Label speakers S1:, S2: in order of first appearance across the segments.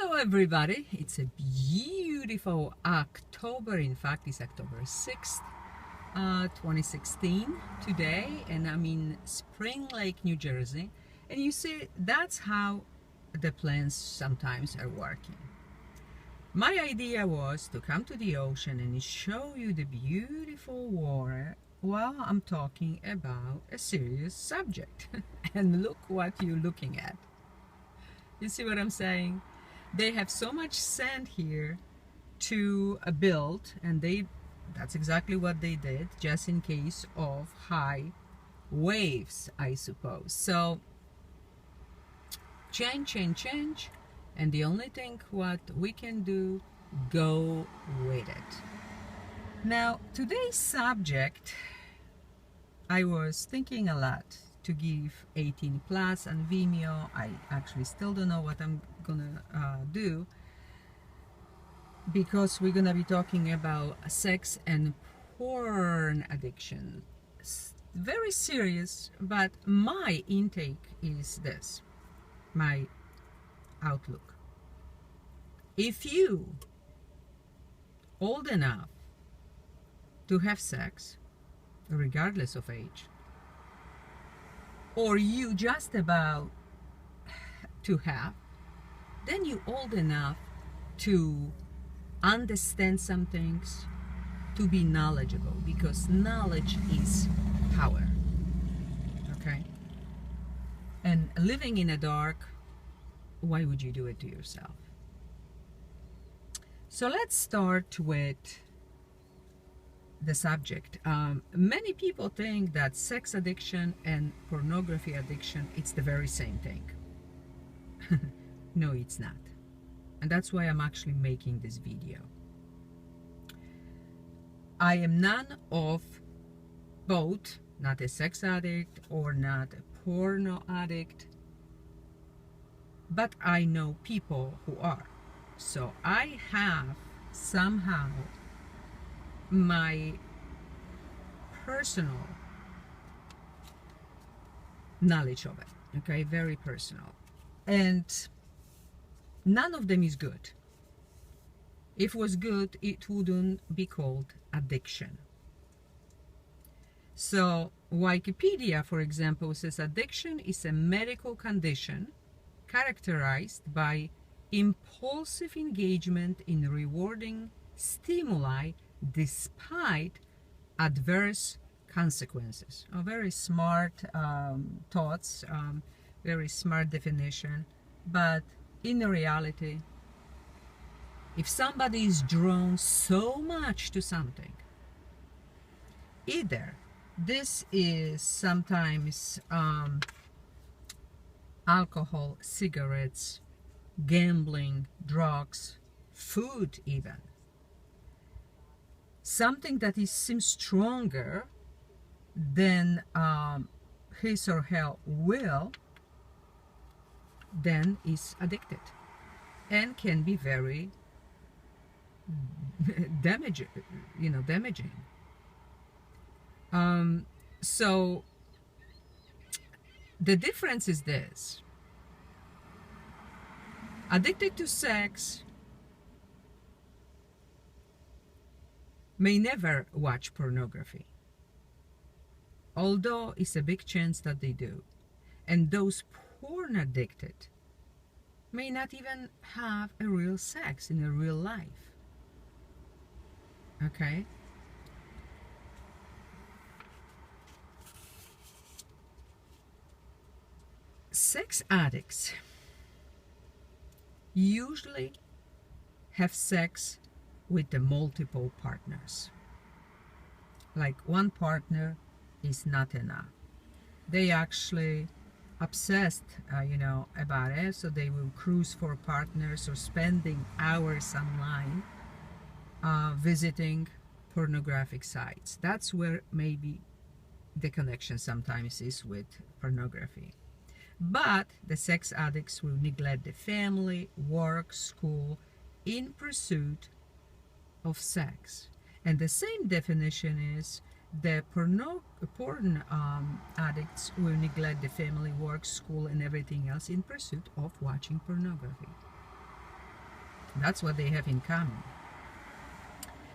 S1: Hello everybody, it's a beautiful October, in fact it's October 6th, 2016 today, and I'm in Spring Lake, New Jersey, and you see that's how the plants sometimes are working. My idea was to come to the ocean and show you the beautiful water while I'm talking about a serious subject. And look what you're looking at. You see what I'm saying? They have so much sand here to build, and that's exactly what they did, just in case of high waves, I suppose. So change, and the only thing what we can do, go with it. Now, today's subject, I was thinking a lot to give 18 plus on Vimeo. I actually still don't know what I'm gonna do, because we're gonna be talking about sex and porn addiction. It's very serious, but my intake is this, my outlook. If you old enough to have sex, regardless of age, or you just about to have, then you old enough to understand some things, to be knowledgeable, because knowledge is power. Okay? And living in the dark, why would you do it to yourself? So let's start with the subject. Many people think that sex addiction and pornography addiction, it's the very same thing. No, it's not. And that's why I'm actually making this video. I am none of both, not a sex addict or not a porno addict, but I know people who are. So I have somehow my personal knowledge of it, okay, very personal, and none of them is good. If it was good, it wouldn't be called addiction. So Wikipedia, for example, says addiction is a medical condition characterized by impulsive engagement in rewarding stimuli despite adverse consequences. A very smart thoughts, very smart definition, but in reality, if somebody is drawn so much to something, either this is sometimes alcohol, cigarettes, gambling, drugs, food even, something that seems stronger than his or her will, then is addicted and can be very damaging. So the difference is this: addicted to sex may never watch pornography, although it's a big chance that they do. And those porn addicted may not even have a real sex in a real life. Okay? Sex addicts usually have sex with the multiple partners. Like one partner is not enough. They actually obsessed, about it, so they will cruise for partners or spending hours online visiting pornographic sites. That's where maybe the connection sometimes is with pornography. But the sex addicts will neglect the family, work, school in pursuit of sex. And the same definition is the porn addicts will neglect the family, work, school, and everything else in pursuit of watching pornography. That's what they have in common.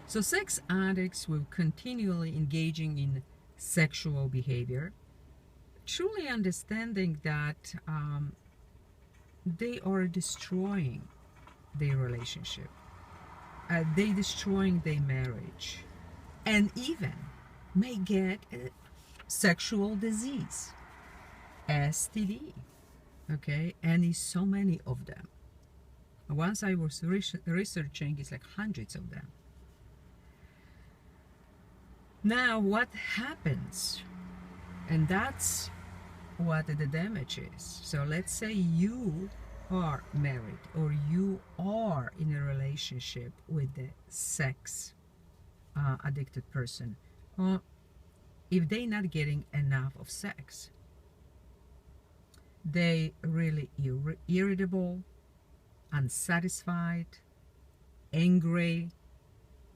S1: So sex addicts will continually engaging in sexual behavior, truly understanding that they are destroying their relationship, they destroying their marriage, and even may get a sexual disease, STD, okay, and it's so many of them. Once I was researching, it's like hundreds of them. Now, what happens? And that's what the damage is. So let's say you are married or you are in a relationship with the sex addicted person. Well, if they're not getting enough of sex, they really irritable, unsatisfied, angry,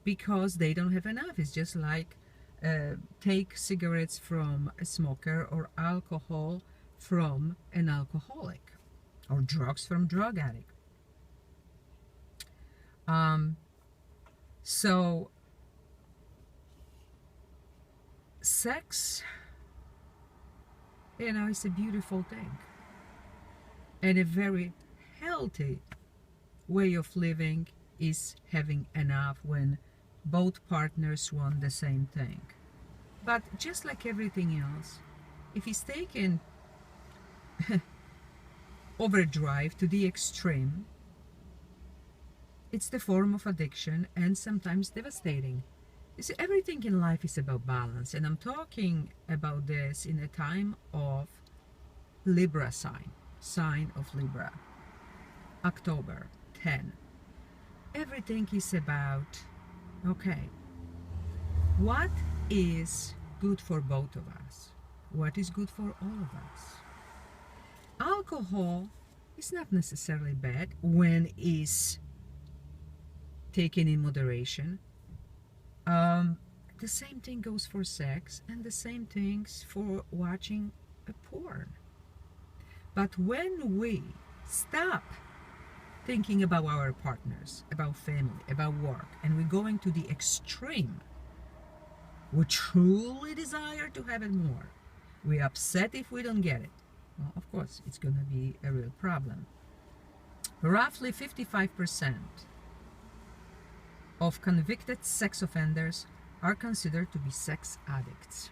S1: because they don't have enough. It's just like take cigarettes from a smoker or alcohol from an alcoholic or drugs from drug addict. So sex, it's a beautiful thing and a very healthy way of living is having enough when both partners want the same thing. But just like everything else, if it's taken overdrive to the extreme, it's the form of addiction and sometimes devastating. You see, everything in life is about balance, and I'm talking about this in a time of Libra sign of Libra, October 10. Everything is about, okay, what is good for both of us? What is good for all of us? Alcohol is not necessarily bad when it's taken in moderation. The same thing goes for sex, and the same things for watching a porn. But when we stop thinking about our partners, about family, about work, and we're going to the extreme, we truly desire to have it more. We're upset if we don't get it. Well, of course, it's going to be a real problem. Roughly 55% of convicted sex offenders are considered to be sex addicts.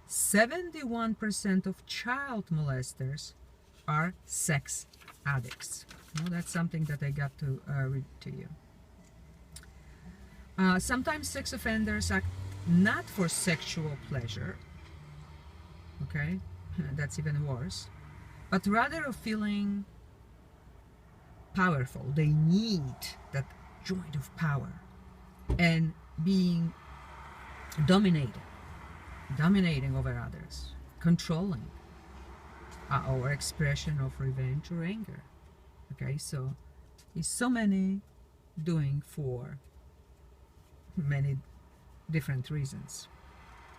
S1: 71% of child molesters are sex addicts. Well, that's something that I got to read to you. Sometimes sex offenders act not for sexual pleasure, okay, that's even worse, but rather of feeling powerful. They need that joint of power and being dominating over others, controlling our expression of revenge or anger. Okay, so it's so many doing for many different reasons.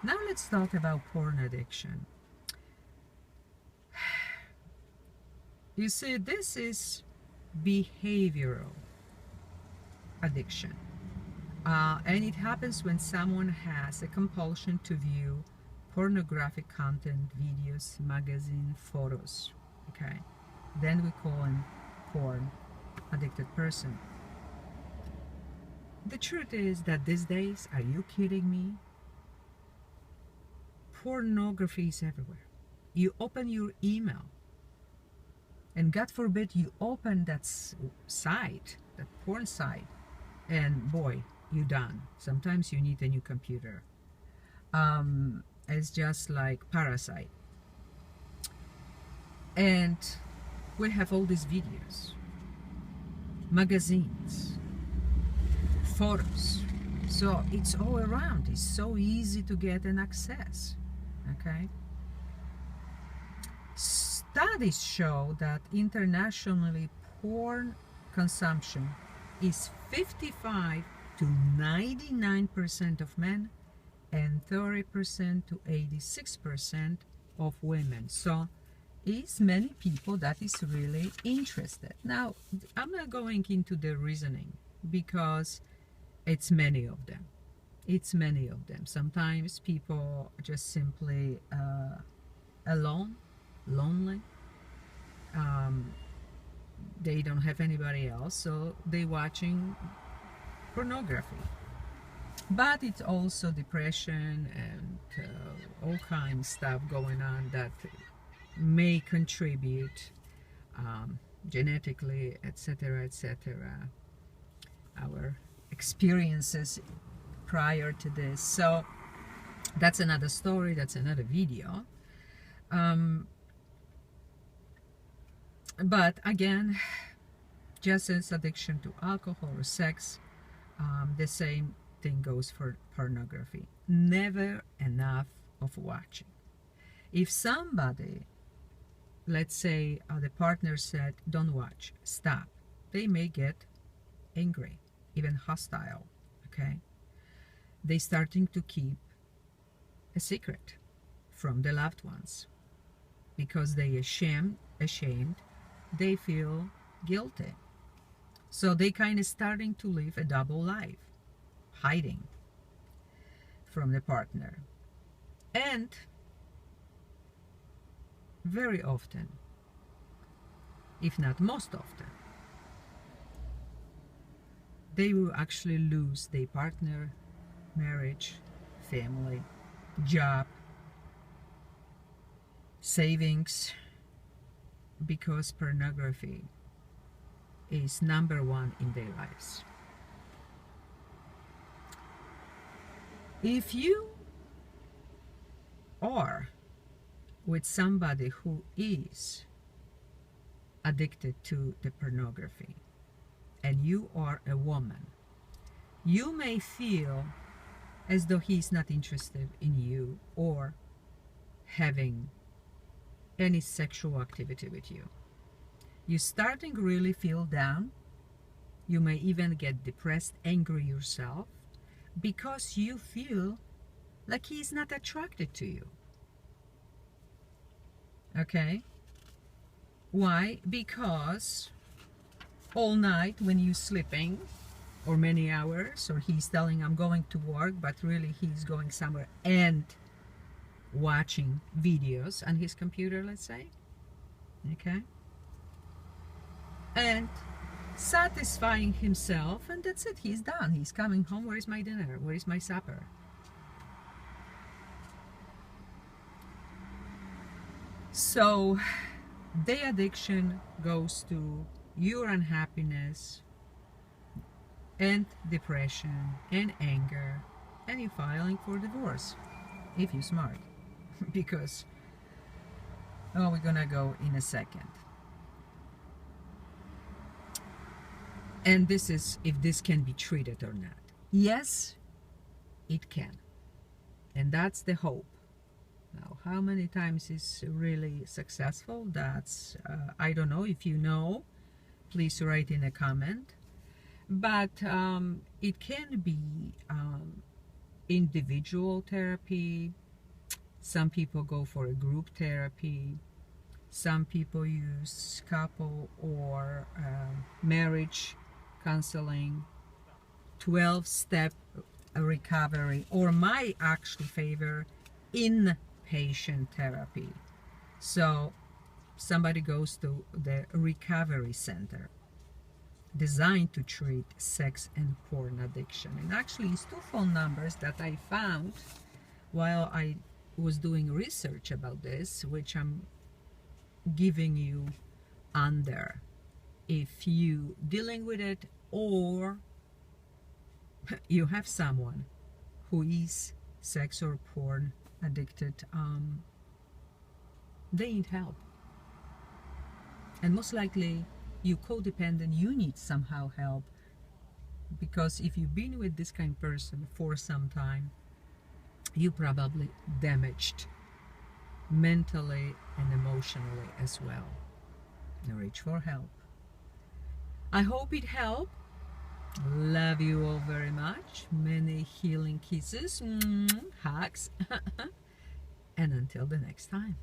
S1: Now let's talk about porn addiction. You see, this is behavioral addiction. And it happens when someone has a compulsion to view pornographic content, videos, magazine, photos. Okay, then we call him porn addicted person. The truth is that these days, are you kidding me? Pornography is everywhere. You open your email, and God forbid you open that site, that porn site, and boy, you're done. Sometimes you need a new computer. It's just like Parasite. And we have all these videos, magazines, photos. So it's all around. It's so easy to get an access. Okay? Studies show that internationally porn consumption is 55 to 99% of men and 30% to 86% of women. So is many people that is really interested. Now, I'm not going into the reasoning because it's many of them. It's many of them. Sometimes people just simply alone, lonely. They don't have anybody else, so they watching pornography. But it's also depression and all kinds of stuff going on that may contribute genetically, etc., etc. Our experiences prior to this. So that's another story, that's another video. But again, just as addiction to alcohol or sex, the same thing goes for pornography. Never enough of watching. If somebody, let's say the partner said, don't watch, stop, they may get angry, even hostile, okay? They starting to keep a secret from the loved ones because they ashamed, they feel guilty. So they kind of starting to live a double life, hiding from the partner. And very often, if not most often, they will actually lose their partner, marriage, family, job, savings, because pornography is number one in their lives. If you are with somebody who is addicted to the pornography and you are a woman, you may feel as though he's not interested in you or having any sexual activity with you. You're starting to really feel down. You may even get depressed, angry yourself, because you feel like he's not attracted to you. Okay? Why? Because all night when you're sleeping, or many hours, or he's telling I'm going to work, but really he's going somewhere and watching videos on his computer, let's say. Okay? And satisfying himself, and that's it, he's done. He's coming home. Where is my dinner? Where is my supper? So the addiction goes to your unhappiness and depression and anger, and you're filing for divorce if you're smart. Because we're gonna go in a second. And this is if this can be treated or not. Yes, it can. And that's the hope. Now, how many times is really successful? That's, I don't know. If you know, please write in a comment. But it can be individual therapy. Some people go for a group therapy. Some people use couple or marriage counseling, 12-step recovery, or my actual favor, inpatient therapy. So somebody goes to the recovery center designed to treat sex and porn addiction. And actually it's two phone numbers that I found while I was doing research about this, which I'm giving you under if you dealing with it or you have someone who is sex or porn addicted. They need help, and most likely you codependent, you need somehow help, because if you've been with this kind of person for some time, you probably damaged mentally and emotionally as well. Now reach for help. I hope it helped. Love you all very much. Many healing kisses, hugs, and until the next time.